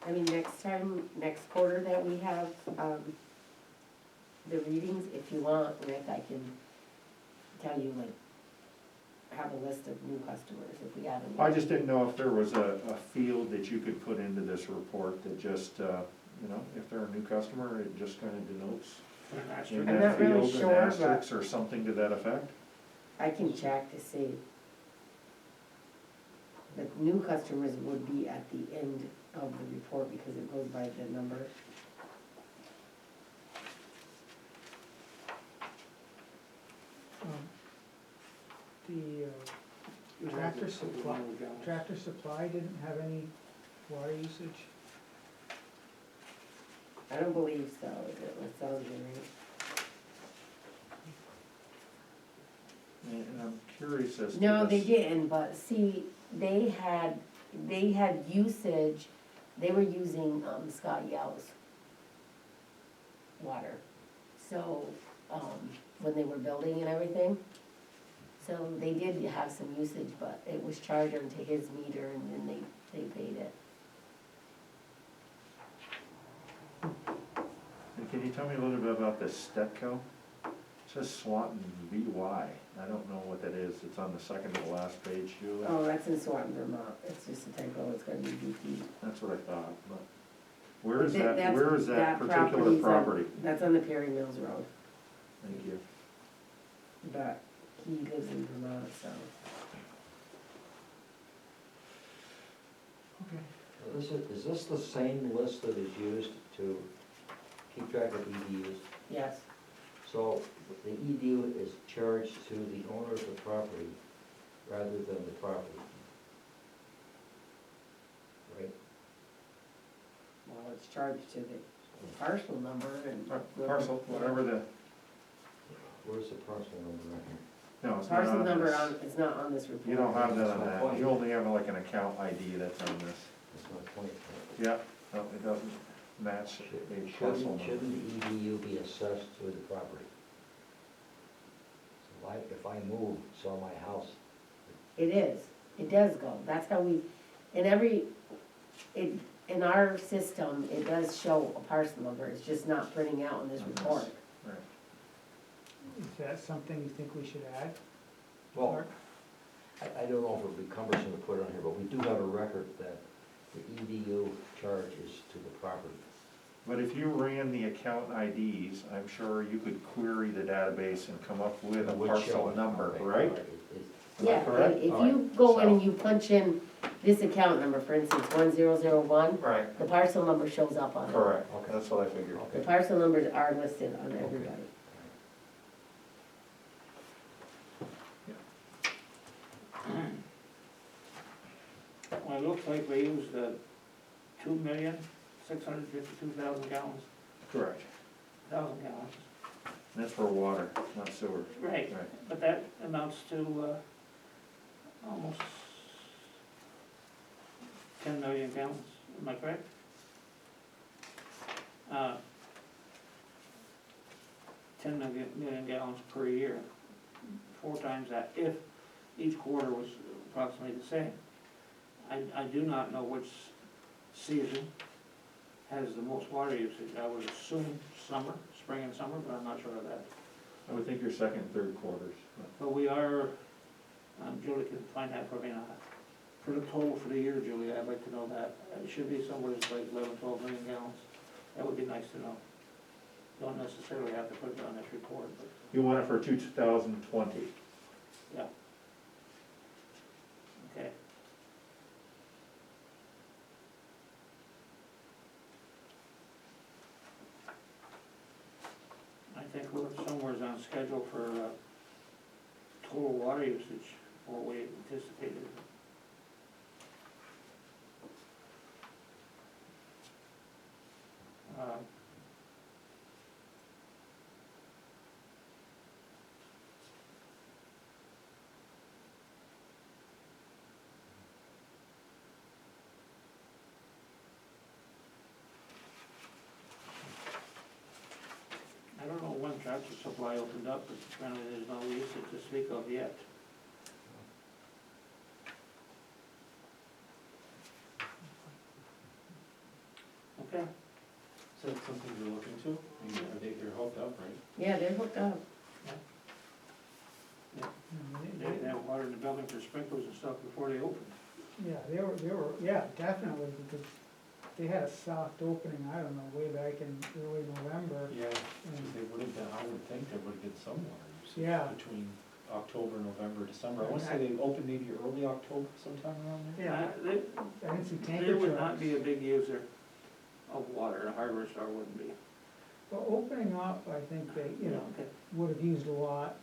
I mean, next quarter that we have, the readings, if you want, Rick, I can tell you, like, have a list of new customers, if we have any. I just didn't know if there was a field that you could put into this report that just, if they're a new customer, it just kind of denotes in I'm that not really field, an sure, but- asterisk or something to that effect. I can check to see. The new customers would be at the end of the report because it goes by the number. The Tractor Supply didn't have any water usage. I don't believe so, it sounds right. And I'm curious as to No, they this. didn't, but see, they had usage, they were using, Scott Yell's water. So, when they were building and everything, so they did have some usage, but it was charged onto his meter and then they paid it. And can you tell me a little bit about this Stetco? It says Swanton VY. I don't know what that is. It's on the second to the last page, Julie. Oh, that's in Swanton, Vermont, it's just a typo, it's gonna be VP. That's what I thought, but where is That- that, where is that particular property's on- property? That's on the Perry Mills Road, Thank you. but he lives in Vermont, so. Okay. Is this the same list that is used to keep track of EDUs? Yes, So the EDU is charged to the owner of the property rather than the property, right? well, it's charged to the parcel number and. Parcel, whatever the, Where's the parcel number right here? no, it's not Parcel on number this. on, is not on this report. You don't have that on That's my that. point. You only have like an account ID that's on this. That's my point. Yeah, no, it doesn't match a parcel number. Shouldn't the EDU be assessed to the property? So if I move, sell my house, It is, it does go, that's how we, in our system, it does show a parcel number, it's just not printing out in this On this. report. Right. Is that something you think we should add? well, Mark? I don't know if it would be cumbersome to put it on here, but we do have a record that the EDU charge is to the property. But if you ran the account IDs, I'm sure you could query the database and come up with a Would show parcel it. number, Okay, right? all right. Am I Yeah, correct? if All you right, go in so- and you punch in this account number, for instance, 1001, Right. the parcel number shows up on it. Correct, Okay. that's what I figured. The Okay. parcel numbers are listed on everybody. Well, it looks like we used 2,652,000 gallons, Correct. 1,000 gallons. And that's for water, not sewer. Right, Right. but that amounts to almost 10 million gallons, am I correct? 10 million gallons per year, 4 times that, if each quarter was approximately the same. I do not know which season has the most water usage. I would assume summer, spring and summer, but I'm not sure of that. I would think your second and third quarters. but- But we are, Julie can find that for me now. For the total for the year, Julie, I'd like to know that. It should be somewhere like 11, 12 million gallons. That would be nice to know. Don't necessarily have to put it on this report, but, You want it for 2020. yeah. Okay. I think we're somewhere on schedule for total water usage, what we anticipated. I don't know when Tractor Supply opened up, but apparently there's no usage to speak of yet. Okay, So that's something you're looking to? I mean, they're hooked up, right? Yeah, they're hooked up. they have water in the building for sprinklers and stuff before they open. Yeah, they were, yeah, definitely, because they had a soft opening, I don't know, way back in early November. Yeah, And, they would have been, I would think they would have been some water usage Yeah. between October, November, December. I want to say they opened maybe early October sometime around there. yeah, They I didn't see they tanker would not trucks. be a big user of water, a hardware store wouldn't be. But opening up, I think they, you know, Okay. would have used a lot,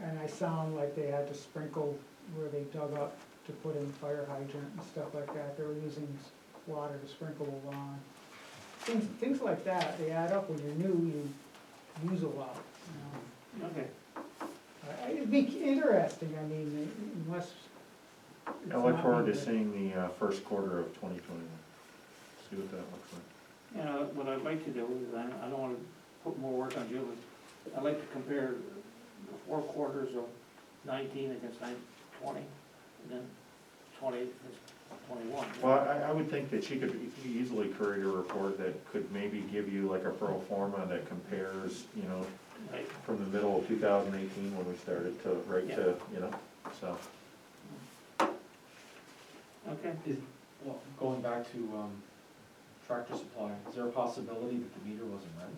and I sound like they had to sprinkle where they dug up to put in fire hydrant and stuff like that, they were using water to sprinkle the lawn. Things like that, they add up, when you're new, you use a lot, you know. Okay. It'd be interesting, I mean, unless. I look forward to seeing the first quarter of 2021. See what that looks like. You know, what I'd like to do is, I don't wanna put more work on Julie. I'd like to compare the 4 quarters of 19 against 20, and then 20 against 21. Well, I would think that she could easily create a report that could maybe give you like a pro forma that compares, you know, Right. from the middle of 2018 when we started to, right to, you know, so. Okay. Well, going back to, Tractor Supply, is there a possibility that the meter wasn't read?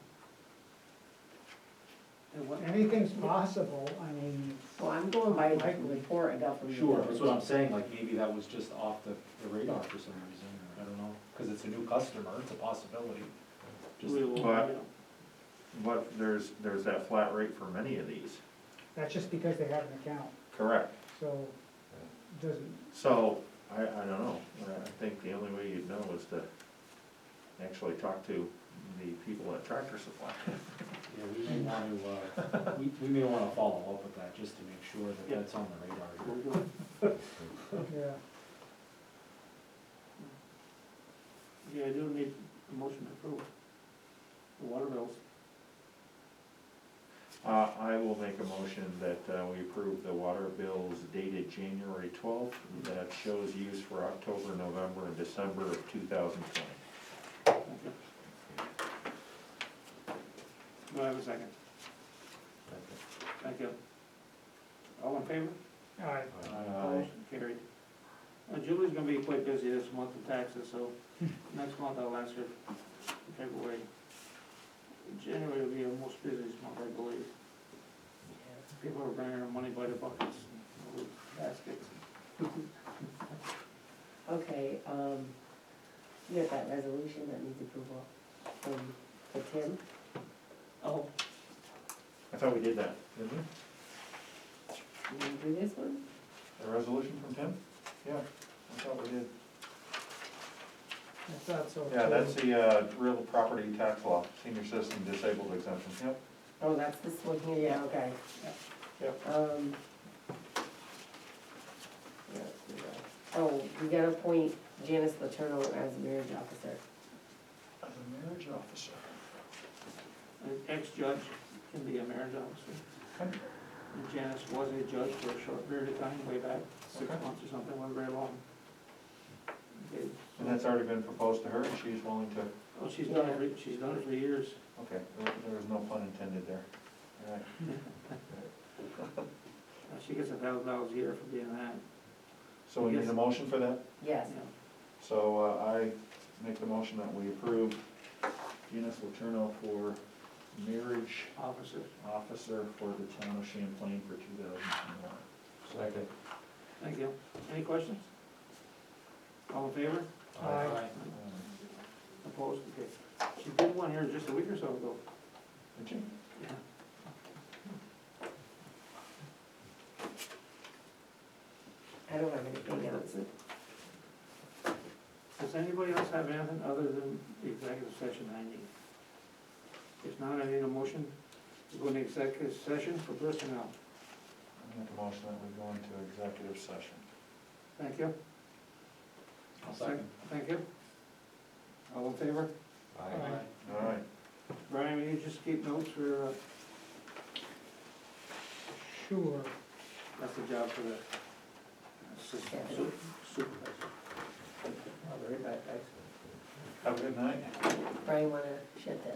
And what- Anything's possible, I mean, Well, I'm going by the report I got from the Sure, village. that's what I'm saying, like, maybe that was just off the radar for some reason, or I don't know, cause it's a new customer, it's a possibility. Just, We will, But- you know, But there's that flat rate for many of these. that's just because they have an account, Correct. so it doesn't, So, I don't know. I think the only way you'd know is to actually talk to the people at Tractor Supply. yeah, we may want to, we may wanna follow up with that, just to make sure that Yeah. that's on the radar we'll here. do it. yeah. Yeah, I do need a motion to approve the water bills. I will make a motion that we approve the water bills dated January 12th that shows use for October, November, and December of 2020. Thank you. Do I have a second? Thank you. All in favor? All right, Motion carried. Julie's gonna be quite busy this month with taxes, so next month I'll ask her in February. January will be our most busiest month, I believe. People are bringing their money by the buckets, with baskets. Okay, you got that resolution that needs approval for Tim? Oh, I thought we did that, didn't we? You wanna do this one? A resolution from Tim? Yeah, I thought we did. I thought so. Yeah, too. that's the real property tax law, senior citizen disabled exemption, yep. Oh, that's this one here, yeah, okay. Yep. Yeah, let's do that. Oh, we gotta appoint Janice Letourneau as marriage officer. As a marriage officer. an ex-judge can be a marriage officer. Okay. And Janice was a judge for a short period of time, way back, 6 Okay. months or something, wasn't very long. Okay, And that's already been proposed to her, and she's willing to, oh, she's done it for years. okay, there was no pun intended there. All right. She gets $1,000 a year for being that. So we need a motion for that? Yes. Yeah. So I make the motion that we approve Eunice Letourneau for marriage Officer. officer for the town of Champlain for 2021. Second. Thank you. Any questions? All in favor? Aye. Opposed? Okay. She did one here just a week or so ago. Did you? Yeah. I don't have anything else. Does anybody else have anything other than the executive session I need? If not, I need a motion to go into executive session for personnel. I make a motion that we go into executive session. Thank you. I'll second. Thank you. All in favor? Aye. All right. Brian, will you just keep notes for, Sure. that's the job for the assistant supervisor. All right, thanks. Have a good night. Brian, wanna shut the